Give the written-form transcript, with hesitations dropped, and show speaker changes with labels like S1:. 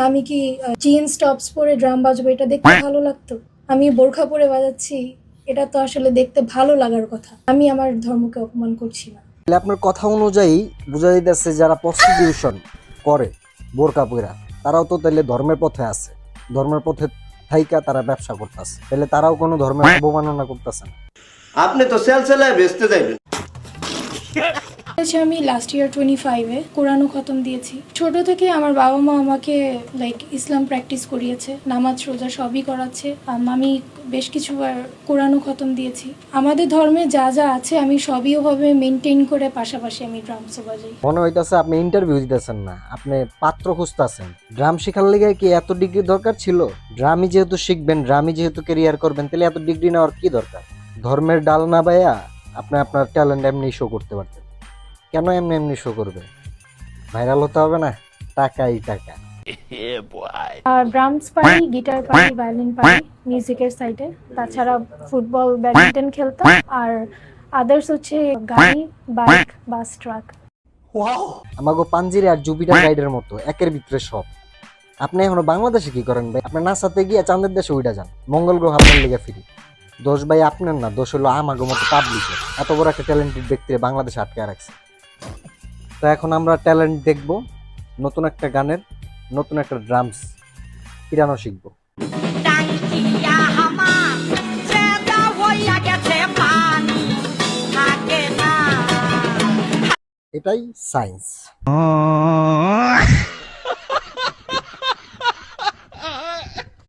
S1: আমি কি jeans tops পরে ড্রাম বাজবো এটা দেখতে ভালো লাগতো? আমি বোরখা পরে বাজাচ্ছি, এটা তো আসলে দেখতে ভালো লাগার কথা। আমি আমার ধর্মকে অপমান করছি না।
S2: তাহলে আপনার কথা অনুযায়ী বোঝা যাইতেছে যারা প্রস্টিটিউশন করে বোরকা পইরা তারাও তো তাহলে ধর্মের পথে আছে, ধর্মের পথে থাইকা তারা ব্যবসা করতেছে, তাহলে তারাও কোনো ধর্মের অবমাননা করতেছে না।
S3: আপনি তো সেল সেলায় বেচতে যাইবেন।
S1: আমি লাস্ট ইয়ার 25-এ কোরআনও খতম দিয়েছি। ছোট থেকে আমার বাবা মা আমাকে ইসলাম প্র্যাকটিস করিয়েছে, নামাজ রোজা সবই করাচ্ছে। আমি বেশ কিছুবার কোরআনও খতম দিয়েছি। আমাদের ধর্মে যা যা আছে আমি সবই ওভাবে মেনটেন করে পাশাপাশি আমি ড্রামসও বাজাই।
S2: মনে হইতেছে আপনি ইন্টারভিউ দিতেছেন না, আপনি পাত্র খুঁজতেছেন। ড্রাম শেখার লেগে কি এত ডিগ্রি দরকার ছিল? ড্রামই যেহেতু শিখবেন, ড্রামই যেহেতু ক্যারিয়ার করবেন, তাহলে এত ডিগ্রি নেওয়ার কি দরকার? ধর্মের ডাল না বাইয়া আপনি আপনার ট্যালেন্ট এমনি শো করতে পারতেন। কেন এমনি এমনি শো করবে? ভাইরাল হতে হবে না? টাকাই টাকা।
S1: ড্রামস পারি, গিটার পারি, ভায়োলিন পারি মিউজিকের সাইডে। তাছাড়া ফুটবল, ব্যাডমিন্টন খেলতাম। আর আদার্স হচ্ছে গাড়ি, বাইক, বাস, ট্রাক।
S2: আমাগো পাঞ্জিরে আর জুপিটার গাইডের মতো একের ভিতরে সব। আপনি এখনো বাংলাদেশে কি করেন ভাই? আপনার নাসাতে গিয়ে চাঁদের দেশে উইডা যান, মঙ্গল গ্রহ আপনার লেগে ফিরি। দোষ ভাই আপনার না, দোষ হলো আমাগো মতো পাবলিকের। এত বড় একটা ট্যালেন্টেড ব্যক্তির বাংলাদেশে আটকে রাখছে। তো এখন আমরা ট্যালেন্ট দেখবো, নতুন একটা গানের নতুন একটা ড্রামস পিরানো শিখবো। এটাই সায়েন্স।